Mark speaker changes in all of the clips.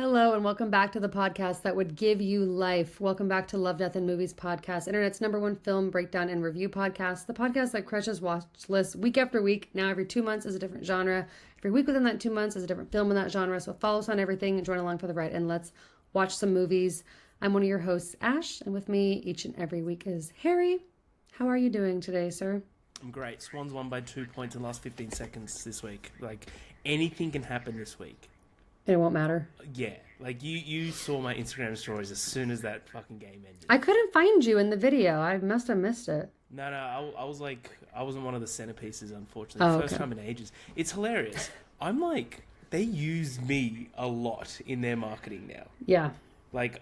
Speaker 1: Hello and welcome back to the podcast that would give you life. Welcome back to Love, Death, and Movies podcast, Internet's #1 film breakdown and review podcast. The podcast that crushes watch lists week after week. Now every 2 months is a different genre. Every week within that 2 months is a different film in that genre. So follow us on everything and join along for the ride and let's watch some movies. I'm one of your hosts, Ash, and with me each and every week is Harry. How are you doing today, sir?
Speaker 2: I'm great. Swans won by 2 points in the last 15 seconds this week. Like, anything can happen this week.
Speaker 1: It won't matter.
Speaker 2: Yeah. Like, you saw my Instagram stories as soon as that fucking game ended.
Speaker 1: I couldn't find you in the video. I must have missed it.
Speaker 2: No, I was like, I wasn't one of the centerpieces, unfortunately. First time in ages. It's hilarious. I'm like, they use me a lot in their marketing now.
Speaker 1: Yeah.
Speaker 2: Like,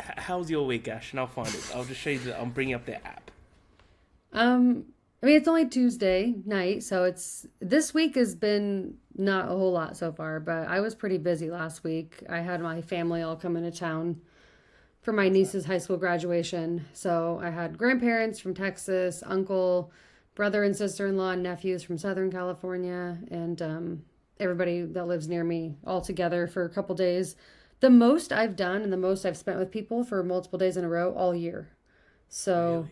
Speaker 2: how's your week, Ash? And I'll find it. I'll just show you I'm bringing up their app.
Speaker 1: I mean, it's only Tuesday night, so this week has been not a whole lot so far, but I was pretty busy last week. I had my family all come into town for my niece's high school graduation. So I had grandparents from Texas, uncle, brother and sister-in-law, and nephews from Southern California, and everybody that lives near me all together for a couple days. The most I've done and the most I've spent with people for multiple days in a row all year. So...
Speaker 2: Really?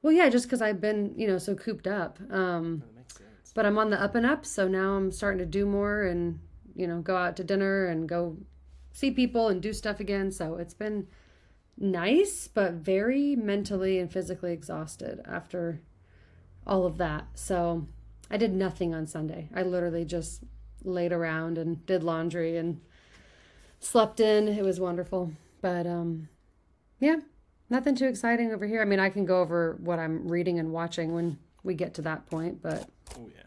Speaker 1: Well, yeah, just because I've been, so cooped up.
Speaker 2: That makes sense.
Speaker 1: But I'm on the up and up, so now I'm starting to do more and, go out to dinner and go see people and do stuff again. So it's been nice, but very mentally and physically exhausted after all of that. So I did nothing on Sunday. I literally just laid around and did laundry and slept in. It was wonderful. But, yeah. Nothing too exciting over here. I mean, I can go over what I'm reading and watching when we get to that point, but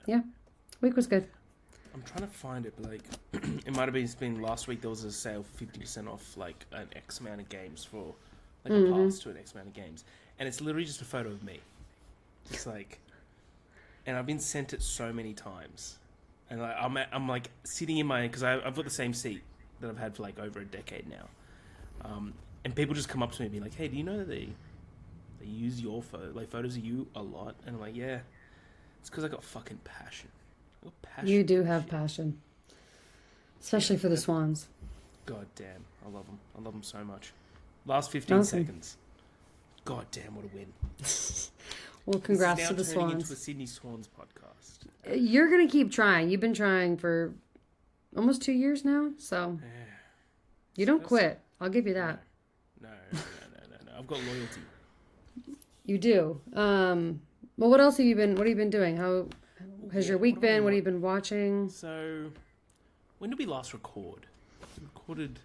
Speaker 1: yeah, week was good.
Speaker 2: I'm trying to find it, but like, it might have been last week. There was a sale for 50% off, like an X amount of games for like a pass to an X amount of games, and it's literally just a photo of me. It's like, and I've been sent it so many times, and like, I'm like sitting in because I've got the same seat that I've had for like over a decade now. And people just come up to me and be like, hey, do you know that they use your photos of you a lot? And I'm like, yeah, it's because I got fucking passion.
Speaker 1: You do have passion. Especially for the Swans.
Speaker 2: God damn, I love them. I love them so much. Last 15 seconds. God damn, what a win.
Speaker 1: Well, congrats to the Swans.
Speaker 2: It's now turning into a Sydney Swans podcast.
Speaker 1: You're going to keep trying. You've been trying for almost 2 years now, so you don't quit. I'll give you that.
Speaker 2: No. I've got loyalty.
Speaker 1: You do. Well, what else have you been doing? How has your week been? What have you been watching?
Speaker 2: So, when did we last record? We recorded...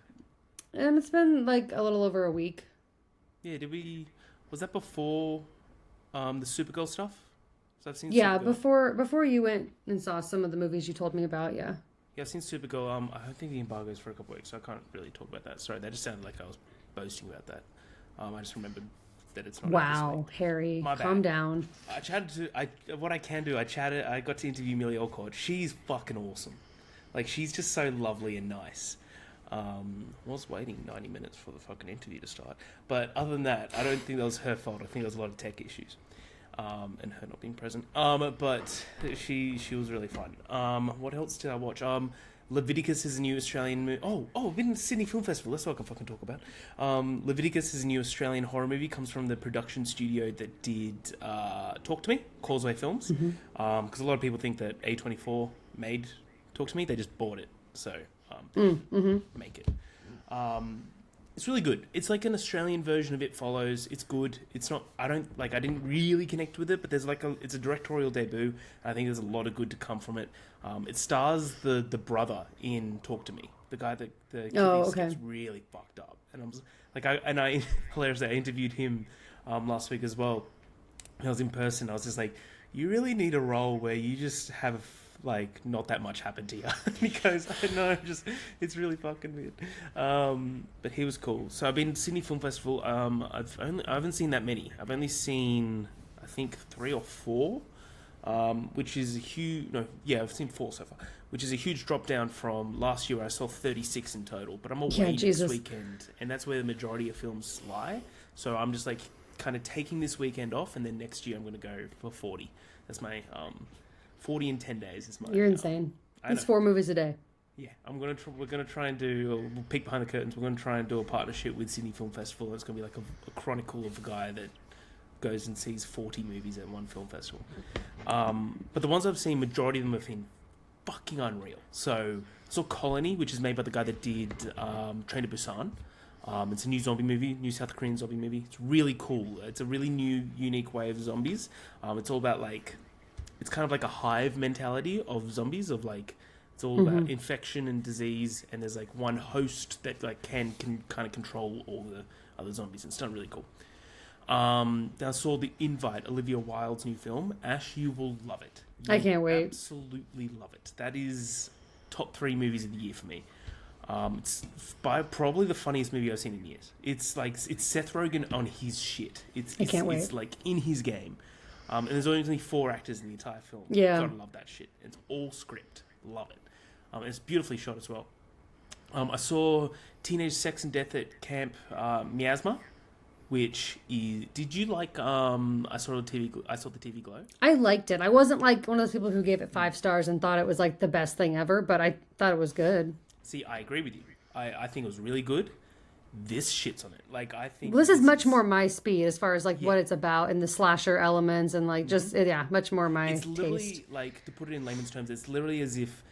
Speaker 1: It's been like a little over a week.
Speaker 2: Yeah, was that before the Supergirl stuff? So I've seen
Speaker 1: Supergirl. before you went and saw some of the movies you told me about, yeah.
Speaker 2: Yeah, I've seen Supergirl. I don't think the embargo's for a couple weeks, so I can't really talk about that. Sorry, that just sounded like I was boasting about that. I just remembered that it's not.
Speaker 1: Wow, Harry, calm down.
Speaker 2: I got to interview Millie Alcott. She's fucking awesome. Like, she's just so lovely and nice. Was waiting 90 minutes for the fucking interview to start. But other than that, I don't think that was her fault. I think there was a lot of tech issues. And her not being present. But she was really fun. What else did I watch? Leviticus is a new Australian movie. I've been to Sydney Film Festival. That's what I can fucking talk about. Leviticus is a new Australian horror movie. Comes from the production studio that did Talk to Me, Causeway Films. Because a lot of people think that A24 made Talk to Me. They just bought it. So make it. It's really good. It's like an Australian version of It Follows. It's good. It's not... I didn't really connect with it, but there's it's a directorial debut. And I think there's a lot of good to come from it. It stars the brother in Talk to Me. The guy that gets really fucked up. And hilariously, I interviewed him last week as well. I was in person. I was just like, you really need a role where you just have... not that much happened to you. Because I don't know, it's really fucking weird. But he was cool. So I've been to Sydney Film Festival. I haven't seen that many. I've only seen, I think, 3 or 4, which is a huge... No, yeah, I've seen 4 so far, which is a huge drop down from last year where I saw 36 in total. But I'm away next weekend, and that's where the majority of films lie. So I'm just kind of taking this weekend off, and then next year I'm going to go for 40. That's my... 40 in 10 days is my...
Speaker 1: You're insane. It's 4 movies a day.
Speaker 2: Yeah, we're gonna try and do. We'll peek behind the curtains. We're gonna try and do a partnership with Sydney Film Festival. It's gonna be like a chronicle of a guy that goes and sees 40 movies at one film festival. But the ones I've seen, majority of them have been fucking unreal. So I saw Colony, which is made by the guy that did Train to Busan. It's a new zombie movie, new South Korean zombie movie. It's really cool. It's a really new, unique way of zombies. It's all about like, it's kind of like a hive mentality of zombies. Of like, it's all about infection and disease, and there's like one host that like can kind of control all the other zombies. And it's done really cool. Then I saw The Invite, Olivia Wilde's new film. Ash, you will love it.
Speaker 1: I can't wait.
Speaker 2: Absolutely love it. That is top 3 movies of the year for me. It's by probably the funniest movie I've seen in years. It's like it's Seth Rogen on his shit.
Speaker 1: I can't wait.
Speaker 2: It's like in his game. And there's only 4 actors in the entire film.
Speaker 1: Yeah,
Speaker 2: gotta love that shit. It's all script. Love it. It's beautifully shot as well. I saw Teenage Sex and Death at Camp Miasma. Which is? Did you like? I saw the TV Glow.
Speaker 1: I liked it. I wasn't like one of those people who gave it 5 stars and thought it was like the best thing ever, but I thought it was good.
Speaker 2: See, I agree with you. I think it was really good. This shits on it. Like I think
Speaker 1: this is much more my speed as far as like what it's about and the slasher elements and like just much more my
Speaker 2: It's literally
Speaker 1: taste.
Speaker 2: like, to put it in layman's terms, it's literally as if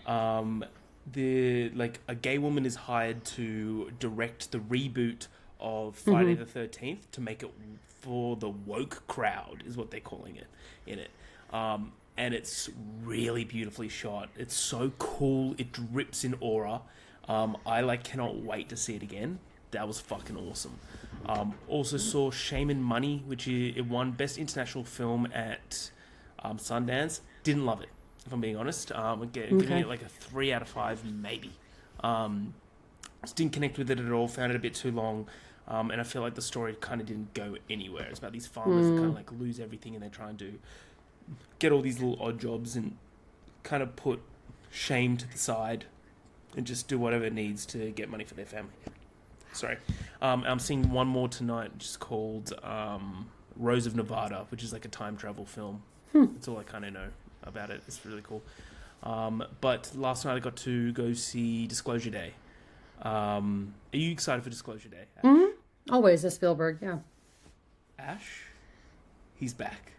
Speaker 2: the like a gay woman is hired to direct the reboot of Friday the 13th to make it for the woke crowd, is what they're calling it in it. And it's really beautifully shot. It's so cool. It drips in aura. I cannot wait to see it again. That was fucking awesome. Also saw Shame and Money, which it won Best International Film at Sundance. Didn't love it, if I'm being honest. Giving it like a 3 out of 5, maybe. Just didn't connect with it at all. Found it a bit too long. And I feel like the story kind of didn't go anywhere. It's about these farmers that kind of like lose everything and they're trying to get all these little odd jobs and kind of put shame to the side and just do whatever it needs to get money for their family. Sorry. I'm seeing one more tonight, which is called Rose of Nevada, which is like a time travel film. That's all I kind of know about it. It's really cool. But last night I got to go see Disclosure Day. Are you excited for Disclosure Day, Ash?
Speaker 1: Mm-hmm. Always a Spielberg, yeah.
Speaker 2: Ash, he's back.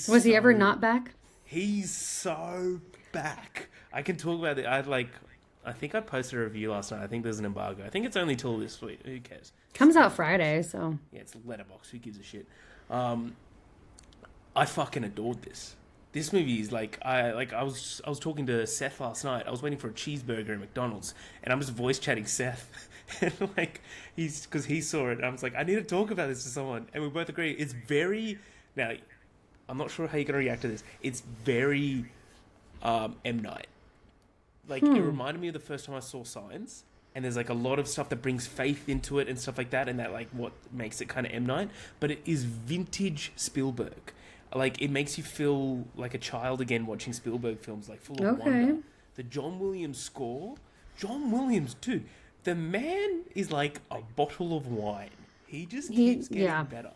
Speaker 1: Was he ever not back?
Speaker 2: He's so back. I can talk about it. I think I posted a review last night. I think there's an embargo. I think it's only till this week. Who cares?
Speaker 1: Comes out Friday, so.
Speaker 2: Yeah, it's Letterboxd. Who gives a shit? I fucking adored this. This movie is like I was talking to Seth last night. I was waiting for a cheeseburger at McDonald's, and I'm just voice chatting Seth, and like because he saw it. And I was like, I need to talk about this to someone, and we both agree it's very. Now, I'm not sure how you're gonna react to this. It's very M. Night. Like it reminded me of the first time I saw Signs, and there's like a lot of stuff that brings faith into it and stuff like that, and that like what makes it kind of M. Night. But it is vintage Spielberg. Like, it makes you feel like a child again watching Spielberg films, like, full of wonder. The John Williams score. John Williams, dude. The man is like a bottle of wine. He just keeps getting better.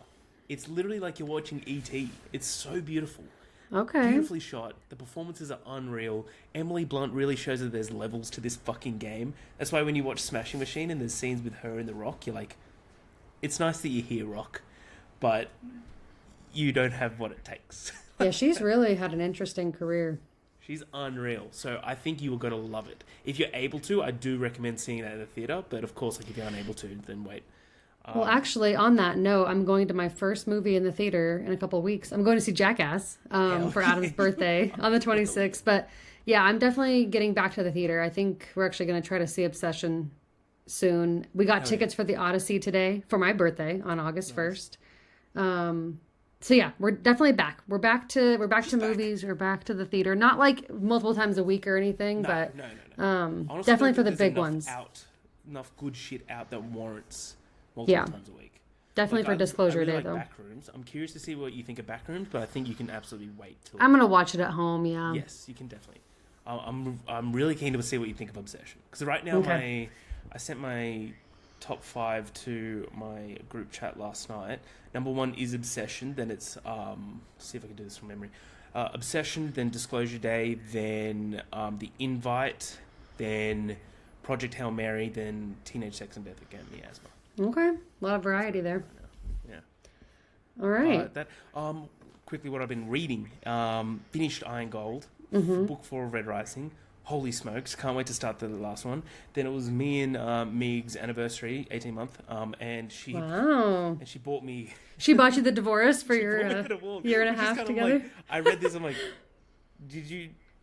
Speaker 2: It's literally like you're watching E.T. It's so beautiful.
Speaker 1: Okay.
Speaker 2: Beautifully shot. The performances are unreal. Emily Blunt really shows that there's levels to this fucking game. That's why when you watch Smashing Machine and there's scenes with her in The Rock, you're like, it's nice that you're here, Rock. But you don't have what it takes.
Speaker 1: Yeah, she's really had an interesting career.
Speaker 2: She's unreal. So I think you are going to love it. If you're able to, I do recommend seeing it at the theatre. But of course, like if you're unable to, then wait.
Speaker 1: Well, actually, on that note, I'm going to my first movie in the theater in a couple of weeks. I'm going to see Jackass for Adam's birthday on the 26th. But yeah, I'm definitely getting back to the theater. I think we're actually going to try to see Obsession soon. We got tickets for the Odyssey today for my birthday on August 1st. So yeah, we're definitely back. We're back to movies. We're back to the theater. Not like multiple times a week or anything, but
Speaker 2: Honestly,
Speaker 1: definitely for the big ones.
Speaker 2: Enough good shit out that warrants multiple times a week.
Speaker 1: Definitely for Disclosure Day,
Speaker 2: like
Speaker 1: though.
Speaker 2: Backrooms. I'm curious to see what you think of Backrooms, but I think you can absolutely wait till.
Speaker 1: I'm gonna watch it at home. Yeah.
Speaker 2: Yes, you can definitely. I'm really keen to see what you think of Obsession, because right now I sent my top 5 to my group chat last night. Number 1 is Obsession, then it's see if I can do this from memory. Obsession, then Disclosure Day, then The Invite, then Project Hail Mary, then Teenage Sex and Death Again, Miasma.
Speaker 1: Okay. A lot of variety there.
Speaker 2: Yeah.
Speaker 1: All right.
Speaker 2: Quickly, what I've been reading. Finished Iron Gold, book 4 of Red Rising. Holy smokes, can't wait to start the last one. Then it was me and Meeg's anniversary, 18-month, and she bought me...
Speaker 1: She bought you the divorce for your year and a half together?
Speaker 2: Like, I read this, I'm like,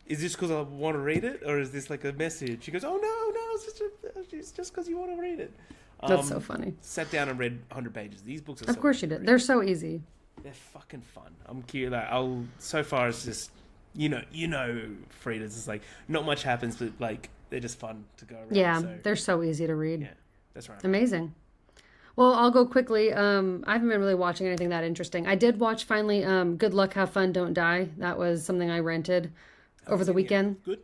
Speaker 2: is this because I want to read it? Or is this like a message? She goes, oh no, it's just because you want to read it.
Speaker 1: That's so funny.
Speaker 2: Sat down and read 100 pages. These books are
Speaker 1: Of course you did. They're so easy.
Speaker 2: They're fucking fun. I'm curious. So far it's just... You know, Frida's is like not much happens, but like they're just fun to go around.
Speaker 1: Yeah, they're so easy to read.
Speaker 2: Yeah, that's right.
Speaker 1: Amazing. Well, I'll go quickly. I haven't been really watching anything that interesting. I did watch finally Good Luck, Have Fun, Don't Die. That was something I rented over the weekend.
Speaker 2: Good.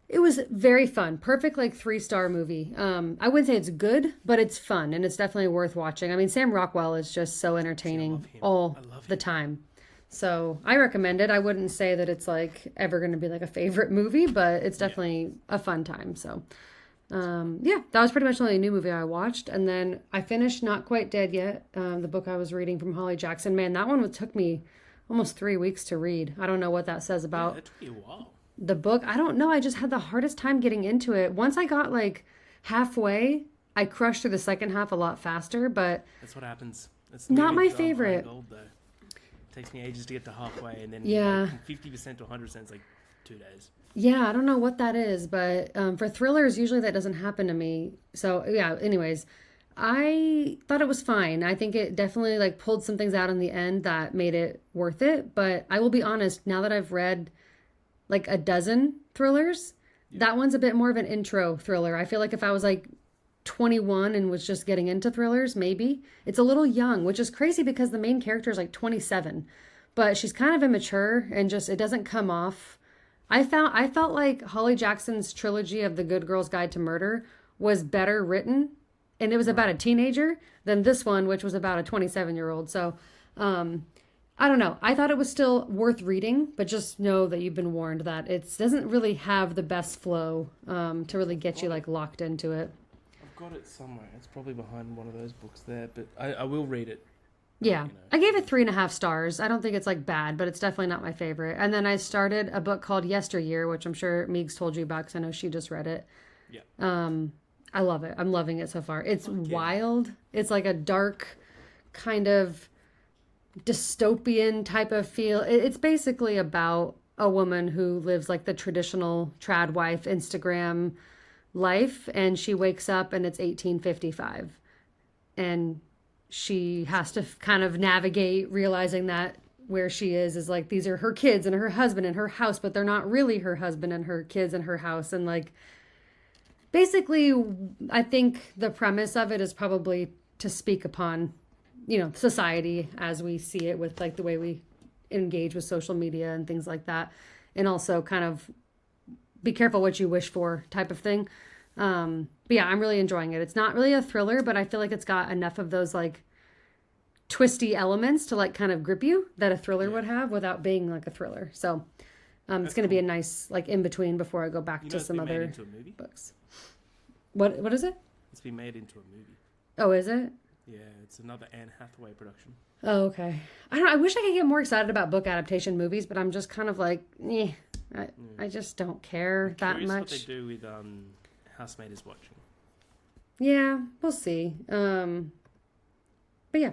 Speaker 1: It was very fun. Perfect, like 3-star movie. I wouldn't say it's good, but it's fun and it's definitely worth watching. I mean, Sam Rockwell is just so entertaining all the time. So I recommend it. I wouldn't say that it's like ever going to be like a favorite movie, but it's definitely a fun time. So, that was pretty much the only new movie I watched. And then I finished Not Quite Dead Yet, the book I was reading from Holly Jackson. Man, that one took me almost 3 weeks to read. I don't know what that says about
Speaker 2: that took you a while.
Speaker 1: The book. I don't know. I just had the hardest time getting into it. Once I got like halfway, I crushed through the second half a lot faster, but
Speaker 2: that's what happens. It's
Speaker 1: not my favorite.
Speaker 2: Gold, though. Takes me ages to get to halfway, and then 50% to 100% is like 2 days.
Speaker 1: Yeah, I don't know what that is, but for thrillers, usually that doesn't happen to me. So yeah, anyways, I thought it was fine. I think it definitely like pulled some things out in the end that made it worth it. But I will be honest, now that I've read like a dozen thrillers, that one's a bit more of an intro thriller. I feel like if I was like 21 and was just getting into thrillers, maybe it's a little young, which is crazy because the main character is like 27, but she's kind of immature and just it doesn't come off. I felt like Holly Jackson's trilogy of The Good Girl's Guide to Murder was better written, and it was about a teenager, than this one, which was about a 27-year-old. So I don't know. I thought it was still worth reading, but just know that you've been warned that it doesn't really have the best flow to really get you like locked into it.
Speaker 2: Got it somewhere. It's probably behind one of those books there, but I will read it.
Speaker 1: Yeah. I gave it 3.5 stars. I don't think it's like bad, but it's definitely not my favorite. And then I started a book called Yesteryear, which I'm sure Meeks told you about because I know she just read it.
Speaker 2: Yeah.
Speaker 1: I love it. I'm loving it so far. It's wild. It's like a dark kind of dystopian type of feel. It's basically about a woman who lives like the traditional trad wife Instagram life, and she wakes up and it's 1855 and she has to kind of navigate realizing that where she is like these are her kids and her husband and her house, but they're not really her husband and her kids and her house. And like basically I think the premise of it is probably to speak upon society as we see it with like the way we engage with social media and things like that, and also kind of be careful what you wish for type of thing. But yeah, I'm really enjoying it. It's not really a thriller, but I feel like it's got enough of those like twisty elements to like kind of grip you that a thriller would have without being like a thriller. So it's going to be a nice like in between before I go back to some other books. What is it?
Speaker 2: It's been made into a movie.
Speaker 1: Oh, is it?
Speaker 2: Yeah, it's another Anne Hathaway production.
Speaker 1: Oh, okay. I wish I could get more excited about book adaptation movies, but I'm just kind of like, I just don't care that much.
Speaker 2: What they do with Housemaid is Watching.
Speaker 1: Yeah, we'll see. But yeah,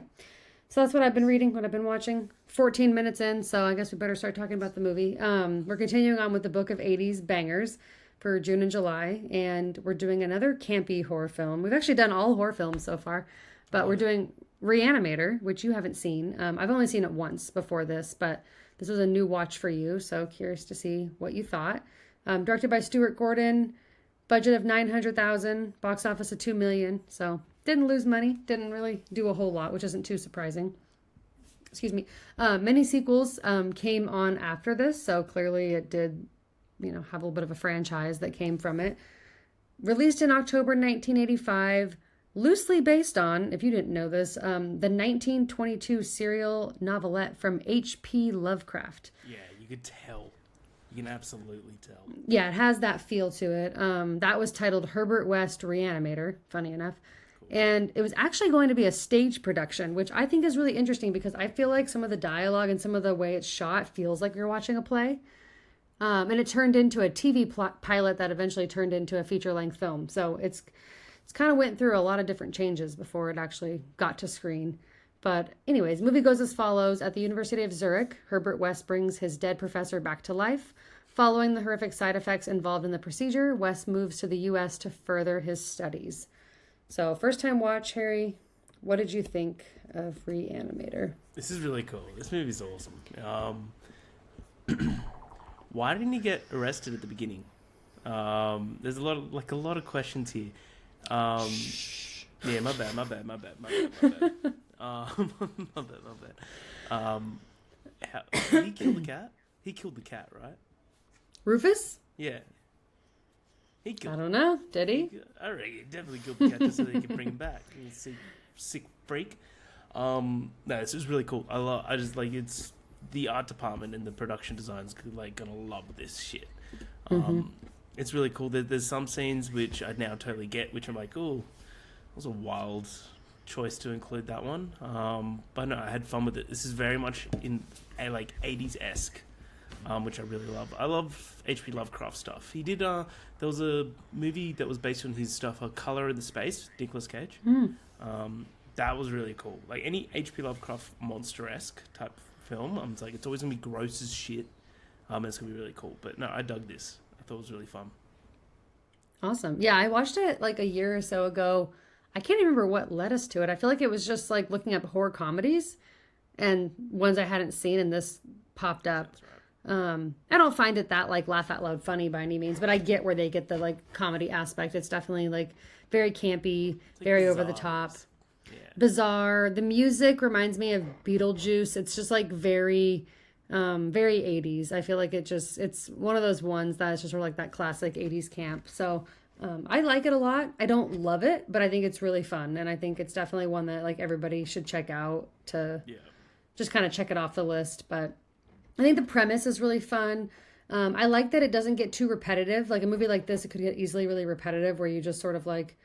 Speaker 1: so that's what I've been reading, what I've been watching. 14 minutes in, so I guess we better start talking about the movie. We're continuing on with the Book of 80s Bangers for June and July, and we're doing another campy horror film. We've actually done all horror films so far, but we're doing Re-Animator, which you haven't seen. I've only seen it once before this, but this was a new watch for you, so curious to see what you thought. Directed by Stuart Gordon, budget of $900,000, box office of $2 million, so didn't lose money, didn't really do a whole lot, which isn't too surprising. Excuse me. Many sequels came on after this, so clearly it did, have a little bit of a franchise that came from it. Released in October 1985, loosely based on, if you didn't know this, the 1922 serial novelette from H.P. Lovecraft.
Speaker 2: Yeah, you could tell. You can absolutely tell.
Speaker 1: Yeah, it has that feel to it. That was titled Herbert West Reanimator, funny enough. And it was actually going to be a stage production, which I think is really interesting because I feel like some of the dialogue and some of the way it's shot feels like you're watching a play. And it turned into a TV pilot that eventually turned into a feature-length film. So it's kind of went through a lot of different changes before it actually got to screen. But anyways, movie goes as follows. At the University of Zurich, Herbert West brings his dead professor back to life. Following the horrific side effects involved in the procedure, West moves to the U.S. to further his studies. So, first time watch, Harry, what did you think of Re-Animator?
Speaker 2: This is really cool. This movie's awesome. Why didn't he get arrested at the beginning? There's a lot of questions here. Yeah, my bad. My bad. Did he kill the cat? He killed the cat, right?
Speaker 1: Rufus?
Speaker 2: Yeah.
Speaker 1: I don't know. Did he?
Speaker 2: I reckon he definitely killed the cat just so they can bring him back. He's a sick freak. No, this is really cool. I just like it's the art department and the production design's like gonna love this shit. It's really cool. There's some scenes which I now totally get, which I'm like, oh, that was a wild choice to include that one. But no, I had fun with it. This is very much in a like 80s-esque, which I really love. I love H.P. Lovecraft stuff. He did. There was a movie that was based on his stuff, A Color in the Space, Nicolas Cage. That was really cool. Like any H.P. Lovecraft monster-esque type film, I'm like, it's always gonna be gross as shit. And it's gonna be really cool. But no, I dug this. I thought it was really fun.
Speaker 1: Awesome. Yeah, I watched it like a year or so ago. I can't even remember what led us to it. I feel like it was just like looking up horror comedies and ones I hadn't seen, and this popped up.
Speaker 2: That's right.
Speaker 1: I don't find it that like laugh out loud funny by any means, but I get where they get the like comedy aspect. It's definitely like very campy,
Speaker 2: Like
Speaker 1: very
Speaker 2: bizarre.
Speaker 1: over the top,
Speaker 2: Yeah.
Speaker 1: bizarre. The music reminds me of Beetlejuice. It's just like very 80s. I feel like it's one of those ones that's just sort of like that classic 80s camp. So I like it a lot. I don't love it, but I think it's really fun, and I think it's definitely one that like everybody should check out to just kind of check it off the list. But I think the premise is really fun. I like that it doesn't get too repetitive. Like a movie like this, it could get easily really repetitive where you just sort of like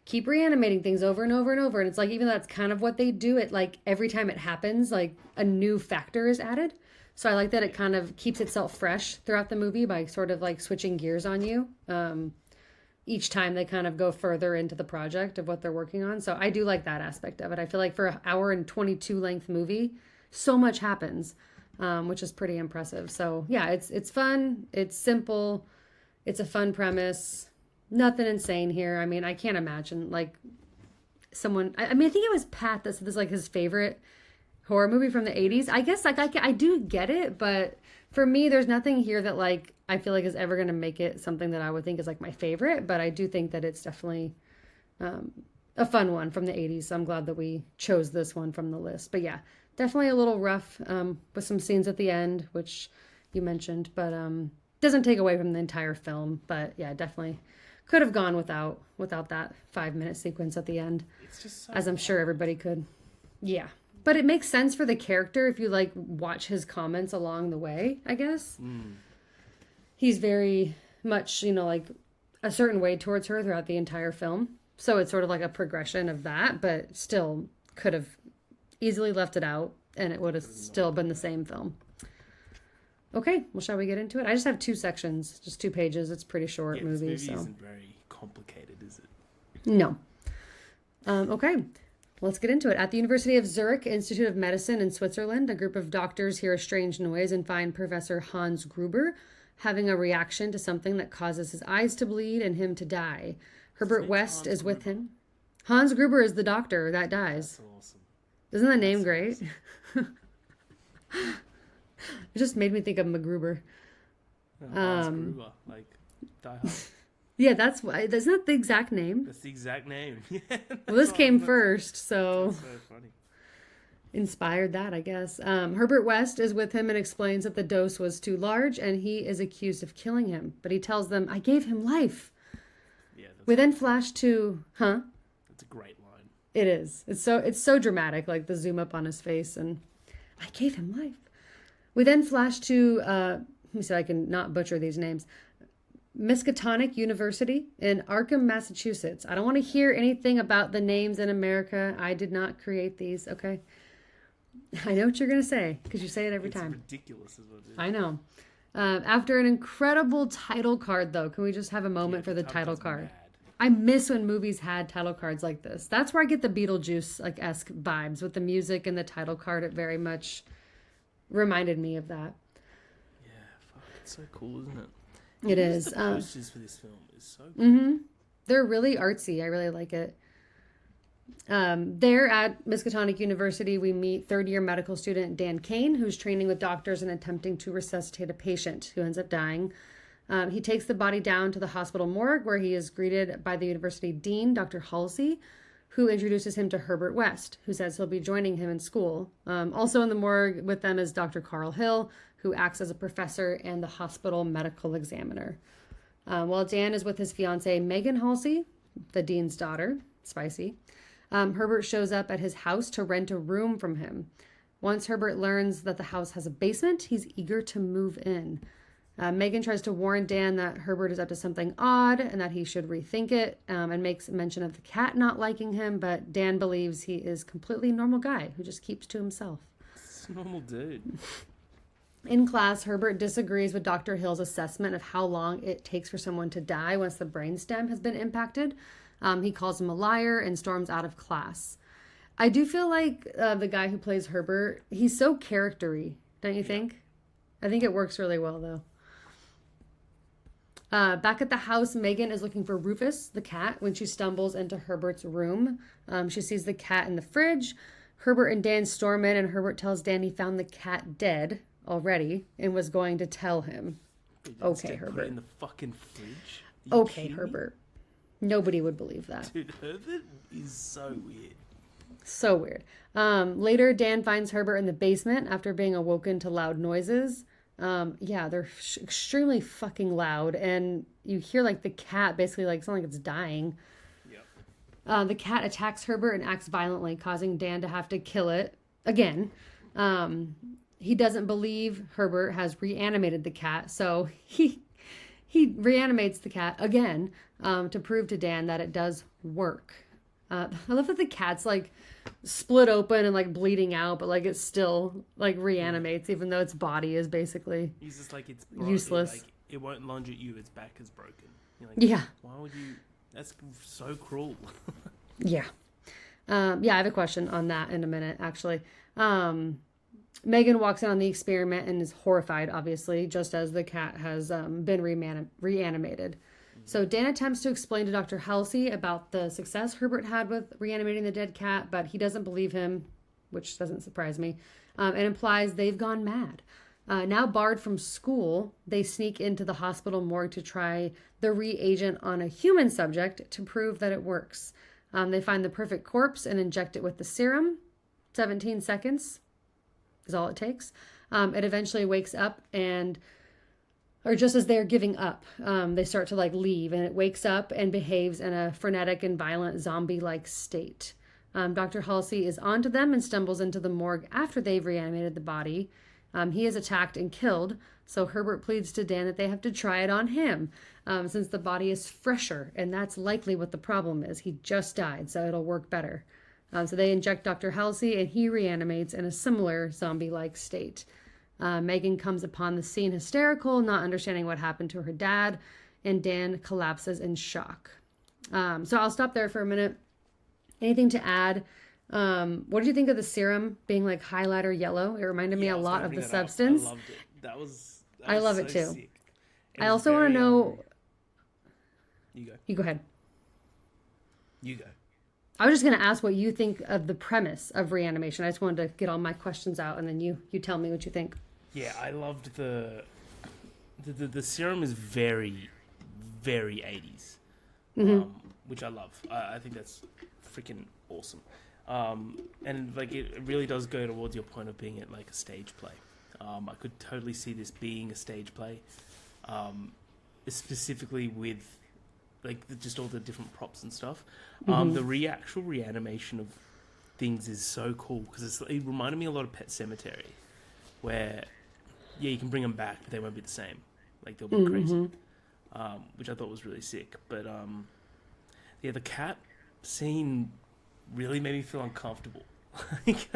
Speaker 1: keep reanimating things over and over and over. And it's like, even though that's kind of what they do, it like every time it happens, like a new factor is added. So I like that it kind of keeps itself fresh throughout the movie by sort of like switching gears on you. Each time they kind of go further into the project of what they're working on. So I do like that aspect of it. I feel like for an hour and 22 length movie, so much happens, which is pretty impressive. So yeah, it's fun. It's simple. It's a fun premise. Nothing insane here. I mean, I can't imagine like someone, I mean, I think it was Pat that said this like his favorite horror movie from the 80s. I guess like I do get it, but for me, there's nothing here that like I feel like is ever going to make it something that I would think is like my favorite, but I do think that it's definitely a fun one from the 80s. So I'm glad that we chose this one from the list. But yeah, definitely a little rough with some scenes at the end, which you mentioned, but doesn't take away from the entire film. But yeah, definitely could have gone without that 5-minute sequence at the end,
Speaker 2: It's just so
Speaker 1: as I'm sure everybody could. Yeah. But it makes sense for the character if you like watch his comments along the way, I guess. He's very much, like a certain way towards her throughout the entire film. So it's sort of like a progression of that, but still could have easily left it out and it would have still been the same film. Okay, well, shall we get into it? I just have 2 sections, just 2 pages. It's a pretty short movie.
Speaker 2: This movie
Speaker 1: so
Speaker 2: isn't very complicated, is it?
Speaker 1: No. Okay. Let's get into it. At the University of Zurich Institute of Medicine in Switzerland, a group of doctors hear a strange noise and find Professor Hans Gruber having a reaction to something that causes his eyes to bleed and him to die. Herbert West is with him. Hans Gruber is the doctor that dies.
Speaker 2: That's awesome.
Speaker 1: Isn't the name great? It just made me think of MacGruber.
Speaker 2: Hans Gruber, like Die Hard.
Speaker 1: Yeah, that's why. Isn't that the exact name?
Speaker 2: That's the exact name.
Speaker 1: Well, this came first, so
Speaker 2: That's so funny.
Speaker 1: inspired that, I guess. Herbert West is with him and explains that the dose was too large and he is accused of killing him. But he tells them, I gave him life.
Speaker 2: Yeah,
Speaker 1: We then flash to,
Speaker 2: that's a great line.
Speaker 1: It is. It's so dramatic, like the zoom up on his face and I gave him life. We then flash to let me see if I can not butcher these names. Miskatonic University in Arkham, Massachusetts. I don't want to hear anything about the names in America. I did not create these, okay? I know what you're going to say, because you say it every time.
Speaker 2: It's ridiculous is what it is.
Speaker 1: I know. After an incredible title card, though, can we just have a moment for the title card?
Speaker 2: Mad.
Speaker 1: I miss when movies had title cards like this. That's where I get the Beetlejuice-esque vibes with the music and the title card. It very much reminded me of that.
Speaker 2: Yeah, fuck, it's so cool, isn't it?
Speaker 1: It is.
Speaker 2: The posters for this film is so cool.
Speaker 1: They're really artsy. I really like it. There at Miskatonic University, we meet third-year medical student Dan Kane, who's training with doctors and attempting to resuscitate a patient who ends up dying. He takes the body down to the hospital morgue, where he is greeted by the university dean, Dr. Halsey, who introduces him to Herbert West, who says he'll be joining him in school. Also in the morgue with them is Dr. Carl Hill, who acts as a professor and the hospital medical examiner. While Dan is with his fiancée, Megan Halsey, the dean's daughter, spicy, Herbert shows up at his house to rent a room from him. Once Herbert learns that the house has a basement, he's eager to move in. Megan tries to warn Dan that Herbert is up to something odd and that he should rethink it, and makes mention of the cat not liking him, but Dan believes he is a completely normal guy who just keeps to himself.
Speaker 2: It's a normal dude.
Speaker 1: In class, Herbert disagrees with Dr. Hill's assessment of how long it takes for someone to die once the brainstem has been impacted. He calls him a liar and storms out of class. I do feel like the guy who plays Herbert, he's so character-y, don't you think? I think it works really well, though. Back at the house, Megan is looking for Rufus, the cat, when she stumbles into Herbert's room. She sees the cat in the fridge. Herbert and Dan storm in, and Herbert tells Dan he found the cat dead already and was going to tell him. Okay, Herbert.
Speaker 2: Put it in the fucking fridge?
Speaker 1: Okay, Herbert. Nobody would believe that.
Speaker 2: Dude, Herbert is so weird.
Speaker 1: So weird. Later, Dan finds Herbert in the basement after being awoken to loud noises. Yeah, they're extremely fucking loud, and you hear like the cat basically like sound like it's dying. Yep. The cat attacks Herbert and acts violently, causing Dan to have to kill it again. He doesn't believe Herbert has reanimated the cat, so he reanimates the cat again to prove to Dan that it does work. I love that the cat's like split open and like bleeding out, but like it still like reanimates, even though its body is basically
Speaker 2: He's just like it's
Speaker 1: useless.
Speaker 2: Like it won't lunge at you; its back is broken. You're like,
Speaker 1: yeah.
Speaker 2: Why would you? That's so cruel.
Speaker 1: Yeah. I have a question on that in a minute, actually. Megan walks in on the experiment and is horrified, obviously, just as the cat has been reanimated. So Dan attempts to explain to Dr. Halsey about the success Herbert had with reanimating the dead cat, but he doesn't believe him, which doesn't surprise me, and implies they've gone mad. Now barred from school, they sneak into the hospital morgue to try the reagent on a human subject to prove that it works. They find the perfect corpse and inject it with the serum. 17 seconds is all it takes. It eventually wakes up or just as they're giving up, they start to like leave, and it wakes up and behaves in a frenetic and violent zombie-like state. Dr. Halsey is onto them and stumbles into the morgue after they've reanimated the body. He is attacked and killed, so Herbert pleads to Dan that they have to try it on him, since the body is fresher, and that's likely what the problem is. He just died, so it'll work better. So they inject Dr. Halsey, and he reanimates in a similar zombie-like state. Megan comes upon the scene hysterical, not understanding what happened to her dad, and Dan collapses in shock. So I'll stop there for a minute. Anything to add? What did you think of the serum being like highlighter yellow? It reminded me a lot of the substance.
Speaker 2: I loved it. That was
Speaker 1: I love
Speaker 2: so
Speaker 1: it too.
Speaker 2: Sick.
Speaker 1: I also want to know.
Speaker 2: You go.
Speaker 1: You go ahead.
Speaker 2: You go.
Speaker 1: I was just going to ask what you think of the premise of Reanimation. I just wanted to get all my questions out, and then you tell me what you think.
Speaker 2: Yeah, I loved the serum is very, very 80s, which I love. I think that's freaking awesome. And like it really does go towards your point of being at like a stage play. I could totally see this being a stage play, specifically with like just all the different props and stuff. The actual reanimation of things is so cool because it reminded me a lot of Pet Sematary, where yeah, you can bring them back, but they won't be the same. Like they'll be crazy, which I thought was really sick. But yeah, the cat scene really made me feel uncomfortable. Just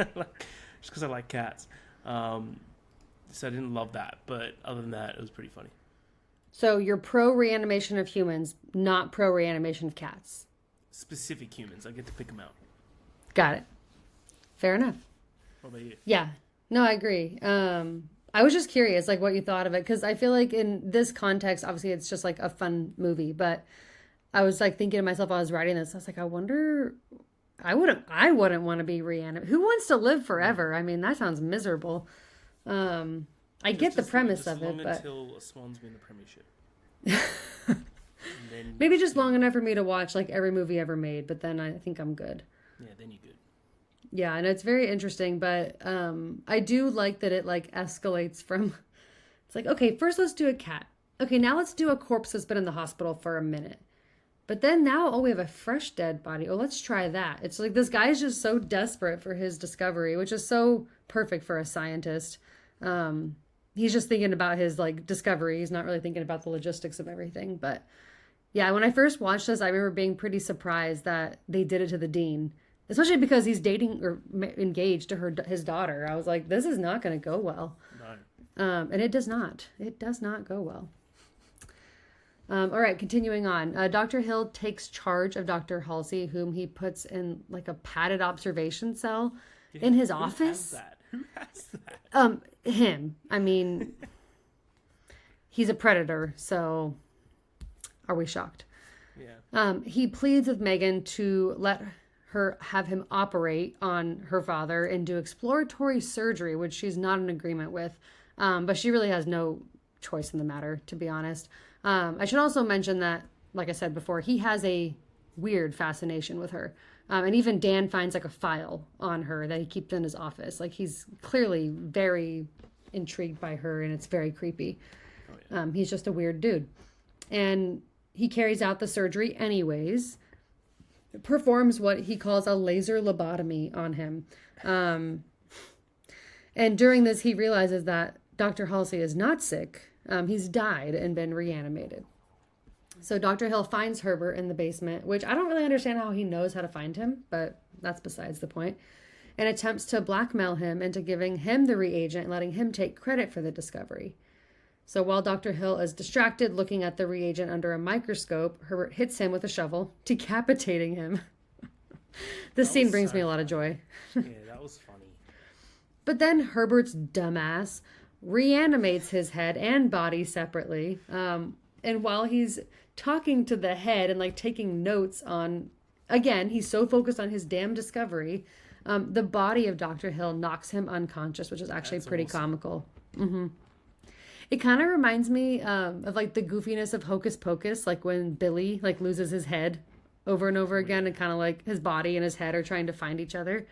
Speaker 2: because I like cats. So I didn't love that, but other than that, it was pretty funny.
Speaker 1: So you're pro reanimation of humans, not pro reanimation of cats.
Speaker 2: Specific humans, I get to pick them out.
Speaker 1: Got it. Fair enough.
Speaker 2: What about you?
Speaker 1: Yeah. No, I agree. I was just curious, like, what you thought of it, because I feel like in this context, obviously, it's just like a fun movie. But I was like thinking to myself while I was writing this, I was like, I wonder, I wouldn't want to be reanimated. Who wants to live forever? I mean, that sounds miserable. I get the premise of it, but
Speaker 2: until Swans win the premiership. Then,
Speaker 1: maybe just long enough for me to watch like every movie ever made. But then I think I'm good.
Speaker 2: Yeah, then you're good.
Speaker 1: Yeah, and it's very interesting, but I do like that it like escalates from. It's like, okay, first let's do a cat. Okay, now let's do a corpse that's been in the hospital for a minute. But then now, oh, we have a fresh dead body. Oh, let's try that. It's like this guy is just so desperate for his discovery, which is so perfect for a scientist. He's just thinking about his like discovery. He's not really thinking about the logistics of everything. But yeah, when I first watched this, I remember being pretty surprised that they did it to the dean, especially because he's dating or engaged to his daughter. I was like, this is not going to go well.
Speaker 2: No.
Speaker 1: And it does not. It does not go well. All right, continuing on. Dr. Hill takes charge of Dr. Halsey, whom he puts in like a padded observation cell in his office.
Speaker 2: Who has that?
Speaker 1: Him. I mean, he's a predator, so are we shocked?
Speaker 2: Yeah.
Speaker 1: He pleads with Megan to let her have him operate on her father and do exploratory surgery, which she's not in agreement with. But she really has no choice in the matter, to be honest. I should also mention that, like I said before, he has a weird fascination with her. And even Dan finds like a file on her that he keeps in his office. Like he's clearly very intrigued by her, and it's very creepy.
Speaker 2: Oh, yeah.
Speaker 1: He's just a weird dude. And he carries out the surgery anyways, performs what he calls a laser lobotomy on him. And during this, he realizes that Dr. Halsey is not sick. He's died and been reanimated. So Dr. Hill finds Herbert in the basement, which I don't really understand how he knows how to find him, but that's besides the point, and attempts to blackmail him into giving him the reagent and letting him take credit for the discovery. So while Dr. Hill is distracted looking at the reagent under a microscope, Herbert hits him with a shovel, decapitating him. This scene brings me a lot of joy.
Speaker 2: Yeah, that was funny.
Speaker 1: But then Herbert's dumbass reanimates his head and body separately. And while he's talking to the head and like taking notes on, again, he's so focused on his damn discovery, the body of Dr. Hill knocks him unconscious, which is actually pretty comical. Mm-hmm. It kind of reminds me of like the goofiness of Hocus Pocus, like when Billy like loses his head over and over again, and kind of like his body and his head are trying to find each other.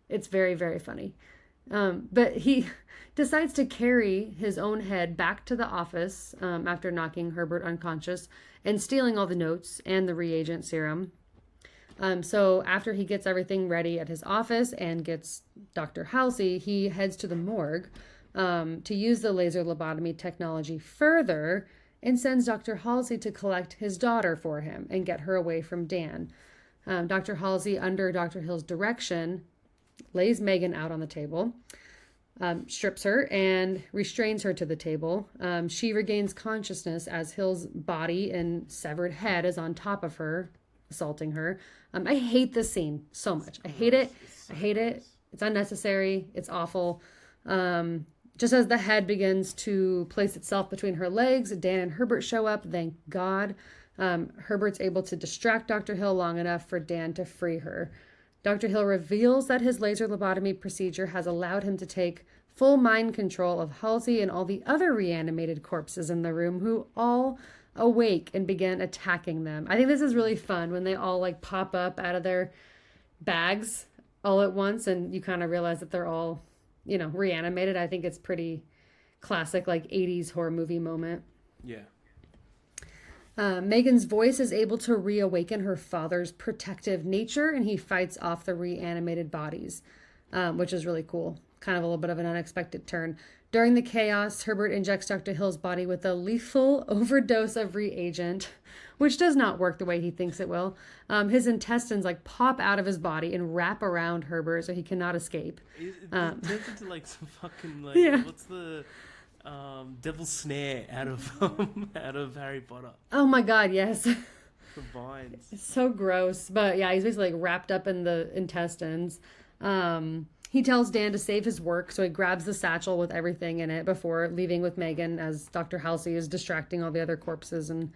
Speaker 1: It's very, very funny. But he decides to carry his own head back to the office after knocking Herbert unconscious and stealing all the notes and the reagent serum. So after he gets everything ready at his office and gets Dr. Halsey, he heads to the morgue to use the laser lobotomy technology further and sends Dr. Halsey to collect his daughter for him and get her away from Dan. Dr. Halsey, under Dr. Hill's direction, lays Megan out on the table, strips her, and restrains her to the table. She regains consciousness as Hill's body and severed head is on top of her, assaulting her. I hate this scene so much. I hate it. I hate it. It's unnecessary. It's awful. Just as the head begins to place itself between her legs, Dan and Herbert show up. Thank God. Herbert's able to distract Dr. Hill long enough for Dan to free her. Dr. Hill reveals that his laser lobotomy procedure has allowed him to take full mind control of Halsey and all the other reanimated corpses in the room, who all awake and begin attacking them. I think this is really fun when they all like pop up out of their bags all at once and you kind of realize that they're all, you know, reanimated. I think it's pretty classic like 80s horror movie moment.
Speaker 2: Yeah.
Speaker 1: Megan's voice is able to reawaken her father's protective nature, and he fights off the reanimated bodies, which is really cool. kind of a little bit of an unexpected turn. During the chaos, Herbert injects Dr. Hill's body with a lethal overdose of reagent, which does not work the way he thinks it will. His intestines like pop out of his body and wrap around Herbert so he cannot escape.
Speaker 2: It turns into like some fucking like
Speaker 1: Yeah.
Speaker 2: what's the devil's snare out of out of Harry Potter.
Speaker 1: Oh my god, yes.
Speaker 2: The vines.
Speaker 1: It's so gross. But yeah, he's basically like wrapped up in the intestines. He tells Dan to save his work, so he grabs the satchel with everything in it before leaving with Megan as Dr. Halsey is distracting all the other corpses and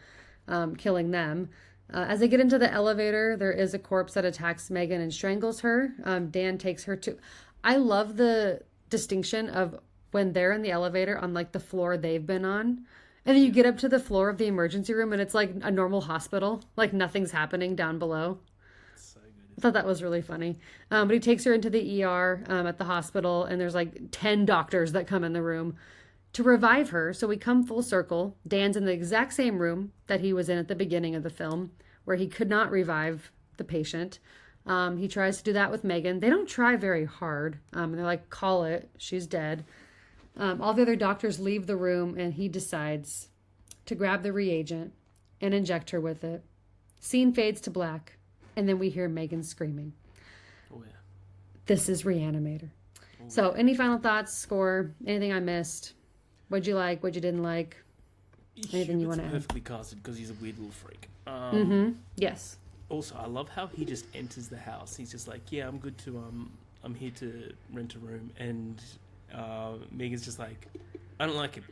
Speaker 1: killing them. As they get into the elevator, there is a corpse that attacks Megan and strangles her. Dan takes her to... I love the distinction of when they're in the elevator on like the floor they've been on. And then you get up to the floor of the emergency room and it's like a normal hospital. Like nothing's happening down below.
Speaker 2: So good.
Speaker 1: I thought that was really funny. But he takes her into the ER at the hospital, and there's like 10 doctors that come in the room to revive her. So we come full circle. Dan's in the exact same room that he was in at the beginning of the film, where he could not revive the patient. He tries to do that with Megan. They don't try very hard. They're like, call it. She's dead. All the other doctors leave the room, and he decides to grab the reagent and inject her with it. Scene fades to black. And then we hear Megan screaming.
Speaker 2: Oh yeah.
Speaker 1: This is Reanimator.
Speaker 2: Oh,
Speaker 1: So, any final thoughts, score, anything I missed? What'd you like? What'd you didn't like? Anything you want to add?
Speaker 2: Perfectly casted because he's a weird little freak.
Speaker 1: Yes.
Speaker 2: Also, I love how he just enters the house. He's just like, yeah, I'm good to I'm here to rent a room, and Megan's just like, I don't like him.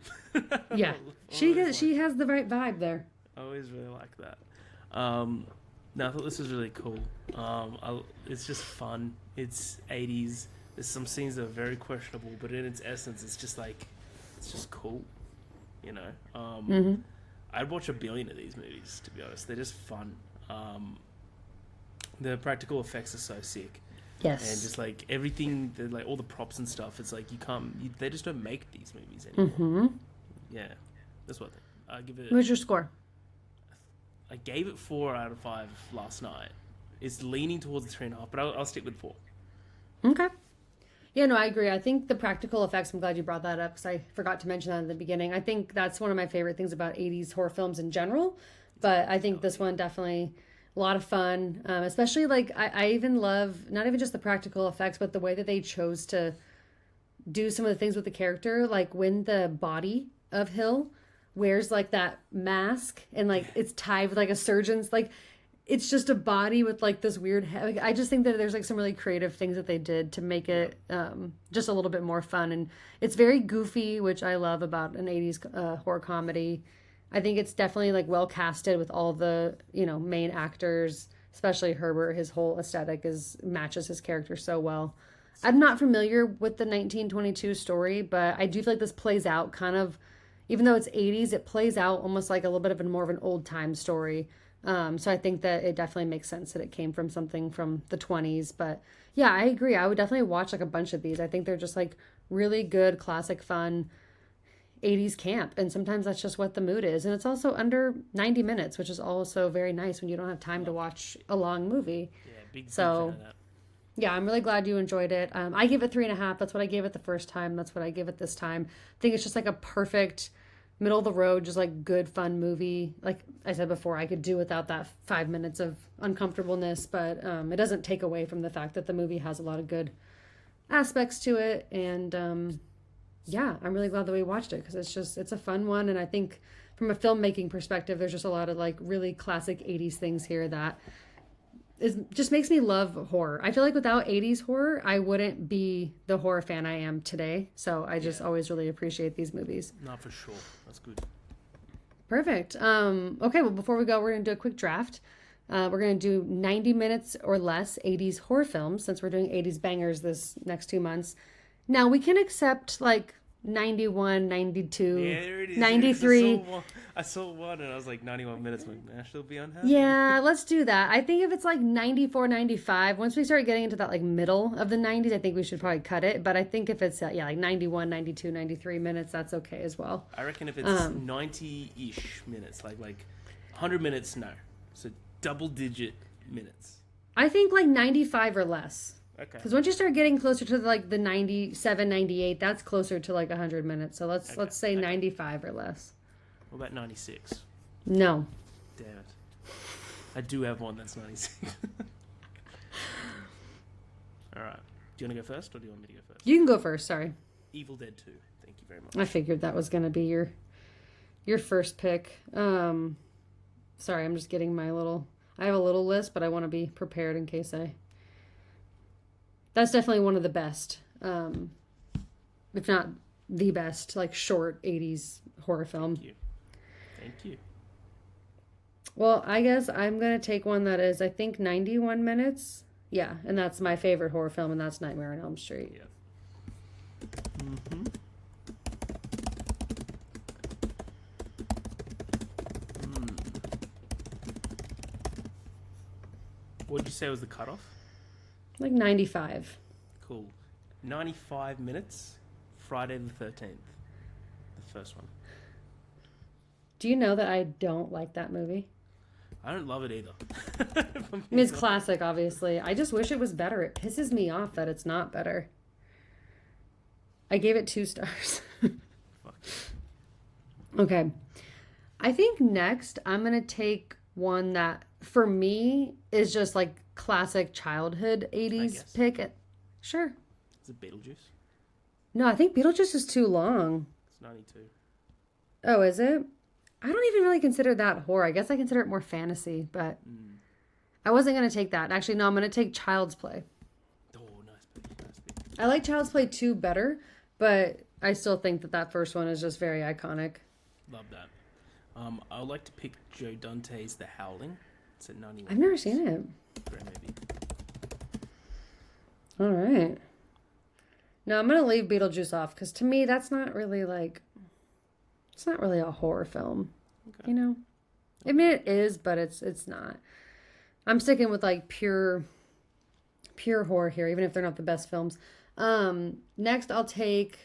Speaker 1: Yeah. She has the right vibe there.
Speaker 2: I always really like that. No, I thought this was really cool. It's just fun. It's 80s. There's some scenes that are very questionable, but in its essence, it's just like, it's just cool. You know? I'd watch a billion of these movies, to be honest. They're just fun. The practical effects are so sick.
Speaker 1: Yes.
Speaker 2: And just like everything, like all the props and stuff, it's like they just don't make these movies anymore. Yeah. That's what I give it.
Speaker 1: What's your score?
Speaker 2: I gave it 4 out of 5 last night. It's leaning towards the 3.5, but I'll stick with 4.
Speaker 1: Okay. Yeah, no, I agree. I think the practical effects, I'm glad you brought that up because I forgot to mention that in the beginning. I think that's one of my favorite things about 80s horror films in general. But I think this one definitely a lot of fun. Especially like I even love not even just the practical effects, but the way that they chose to do some of the things with the character. Like when the body of Hill wears like that mask and like it's tied with like a surgeon's like it's just a body with like this weird head. Like, I just think that there's like some really creative things that they did to make it just a little bit more fun, and it's very goofy, which I love about an 80s horror comedy. I think it's definitely like well casted with all the main actors, especially Herbert. His whole aesthetic matches his character so well. I'm not familiar with the 1922 story, but I do feel like this plays out kind of, even though it's 80s, it plays out almost like a little bit of more of an old time story. So I think that it definitely makes sense that it came from something from the 20s. But yeah, I agree. I would definitely watch like a bunch of these. I think they're just like really good, classic, fun 80s camp. And sometimes that's just what the mood is. And it's also under 90 minutes, which is also very nice when you don't have time to watch a long movie.
Speaker 2: Yeah, big
Speaker 1: So
Speaker 2: fan of that.
Speaker 1: yeah, I'm really glad you enjoyed it. I give it 3.5. That's what I gave it the first time. That's what I give it this time. I think it's just like a perfect middle of the road, just like good, fun movie. Like I said before, I could do without that 5 minutes of uncomfortableness, but it doesn't take away from the fact that the movie has a lot of good aspects to it. And yeah, I'm really glad that we watched it because it's a fun one. And I think from a filmmaking perspective, there's just a lot of like really classic 80s things here that just makes me love horror. I feel like without 80s horror, I wouldn't be the horror fan I am today. So I just always really appreciate these movies.
Speaker 2: Not for sure. That's good.
Speaker 1: Perfect. Okay, well, before we go, we're going to do a quick draft. We're going to do 90 minutes or less 80s horror films since we're doing 80s bangers this next 2 months. Now, we can accept like 91, 92,
Speaker 2: Yeah, there it is.
Speaker 1: 93.
Speaker 2: I saw one and I was like 91 minutes. I'm like, she'll be unhappy.
Speaker 1: Yeah, let's do that. I think if it's like 94, 95, once we start getting into that like middle of the 90s, I think we should probably cut it. But I think if it's like 91, 92, 93 minutes, that's okay as well.
Speaker 2: I reckon if it's 90-ish minutes, like 100 minutes, no. So double-digit minutes.
Speaker 1: I think like 95 or less.
Speaker 2: Okay.
Speaker 1: Because once you start getting closer to like the 97, 98, that's closer to like 100 minutes. So let's say 95 or less.
Speaker 2: What about 96?
Speaker 1: No.
Speaker 2: Damn it. I do have one that's 96. Alright. Do you want to go first or do you want me to go first?
Speaker 1: You can go first, sorry.
Speaker 2: Evil Dead 2. Thank you very much.
Speaker 1: I figured that was going to be your first pick. Sorry, I'm just getting I have a little list, but I want to be prepared in case That's definitely one of the best, if not the best, like short 80s horror film.
Speaker 2: Thank you.
Speaker 1: Well, I guess I'm going to take one that is, I think, 91 minutes. Yeah, and that's my favorite horror film, and that's Nightmare on Elm Street.
Speaker 2: Yeah. Mm-hmm. What did you say was the cutoff?
Speaker 1: Like 95.
Speaker 2: Cool. 95 minutes, Friday the 13th. The first one.
Speaker 1: Do you know that I don't like that movie?
Speaker 2: I don't love it either.
Speaker 1: I mean, it's classic, obviously. I just wish it was better. It pisses me off that it's not better. I gave it 2 stars.
Speaker 2: Fuck.
Speaker 1: Okay. I think next I'm going to take one that, for me, is just like classic childhood 80s pick. Sure.
Speaker 2: Is it Beetlejuice?
Speaker 1: No, I think Beetlejuice is too long.
Speaker 2: It's 92.
Speaker 1: Oh, is it? I don't even really consider that horror. I guess I consider it more fantasy, but I wasn't going to take that. Actually, no, I'm going to take Child's Play.
Speaker 2: Oh, nice pick.
Speaker 1: I like Child's Play 2 better, but I still think that first one is just very iconic.
Speaker 2: Love that. I would like to pick Joe Dante's The Howling. It's at 91.
Speaker 1: I've never seen it.
Speaker 2: Great movie.
Speaker 1: All right. No, I'm going to leave Beetlejuice off because to me, that's not really like... It's not really a horror film, you know? I mean, it is, but it's not. I'm sticking with like pure horror here, even if they're not the best films. Next, I'll take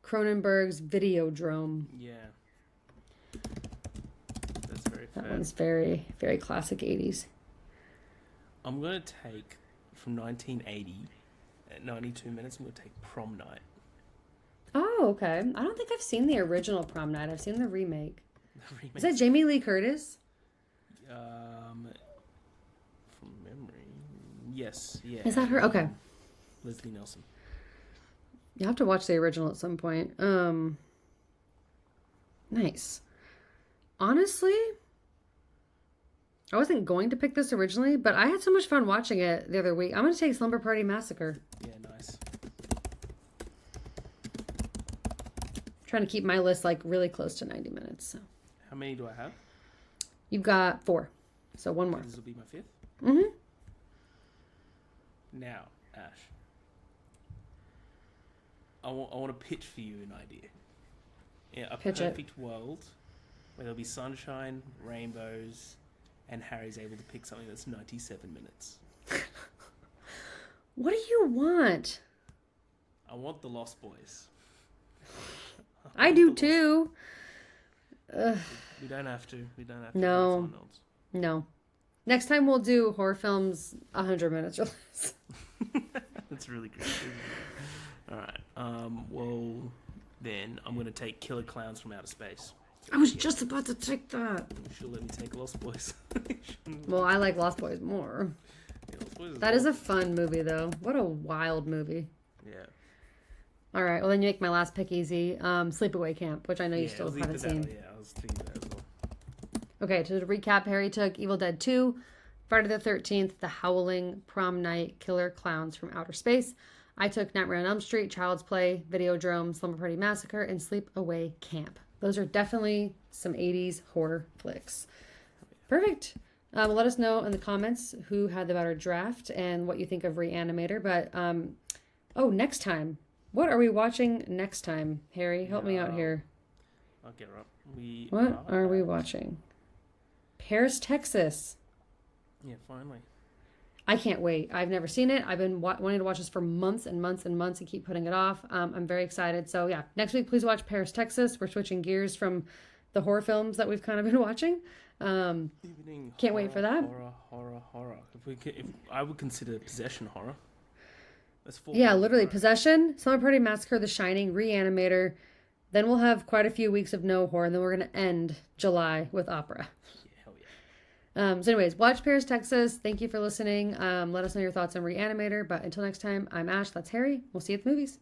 Speaker 1: Cronenberg's Videodrome.
Speaker 2: Yeah. That's very fair.
Speaker 1: That one's very, very classic 80s.
Speaker 2: I'm going to take, from 1980, at 92 minutes, I'm going to take Prom Night.
Speaker 1: Oh, okay. I don't think I've seen the original Prom Night. I've seen the remake. Is that
Speaker 2: Is
Speaker 1: Jamie Lee Curtis?
Speaker 2: From memory, yes. Yeah.
Speaker 1: Is that her? Okay.
Speaker 2: Leslie Nielsen.
Speaker 1: You have to watch the original at some point. Nice. Honestly, I wasn't going to pick this originally, but I had so much fun watching it the other week. I'm going to take Slumber Party Massacre.
Speaker 2: Yeah, nice.
Speaker 1: Trying to keep my list like really close to 90 minutes. So
Speaker 2: How many do I have?
Speaker 1: you've got 4. So one more.
Speaker 2: This will be my 5th.
Speaker 1: Mm-hmm.
Speaker 2: Now, Ash. I want to pitch for you an idea. Yeah, a
Speaker 1: Pitch it.
Speaker 2: perfect world where there'll be sunshine, rainbows, and Harry's able to pick something that's 97 minutes.
Speaker 1: What do you want?
Speaker 2: I want the Lost Boys.
Speaker 1: I do too. Ugh.
Speaker 2: We don't have to.
Speaker 1: No. No. Next time we'll do horror films 100 minutes or less.
Speaker 2: That's really great. Alright. Well, then I'm going to take Killer Clowns from Outer Space.
Speaker 1: I was just about to take that.
Speaker 2: She'll let me take Lost Boys.
Speaker 1: Well, I like Lost Boys more.
Speaker 2: Yeah, Lost Boys
Speaker 1: That is a fun movie, though. What a wild movie.
Speaker 2: Yeah.
Speaker 1: All right. Well, then you make my last pick easy. Sleepaway Camp, which I know you still haven't seen.
Speaker 2: Yeah, I was thinking that as well.
Speaker 1: Okay. To recap, Harry took Evil Dead 2, Friday the 13th, The Howling, Prom Night, Killer Clowns from Outer Space. I took Nightmare on Elm Street, Child's Play, Videodrome, Slumber Party Massacre, and Sleepaway Camp. Those are definitely some 80s horror flicks. Perfect. Let us know in the comments who had the better draft and what you think of Re-Animator. But, next time. What are we watching next time? Harry, help me out here.
Speaker 2: I'll get her up.
Speaker 1: What are we watching? Paris, Texas.
Speaker 2: Yeah, finally.
Speaker 1: I can't wait. I've never seen it. I've been wanting to watch this for months and months and months and keep putting it off. I'm very excited. So yeah, next week, please watch Paris, Texas. We're switching gears from the horror films that we've kind of been watching. Can't wait for that.
Speaker 2: Horror. If I would consider possession horror. That's 4
Speaker 1: Yeah,
Speaker 2: months in a
Speaker 1: literally.
Speaker 2: row.
Speaker 1: Possession, Slumber Party Massacre, The Shining, Reanimator. Then we'll have quite a few weeks of no horror, and then we're going to end July with opera.
Speaker 2: Yeah, hell yeah.
Speaker 1: So, anyways, watch Paris, Texas. Thank you for listening. Let us know your thoughts on Reanimator. But until next time, I'm Ash. That's Harry. We'll see you at the movies.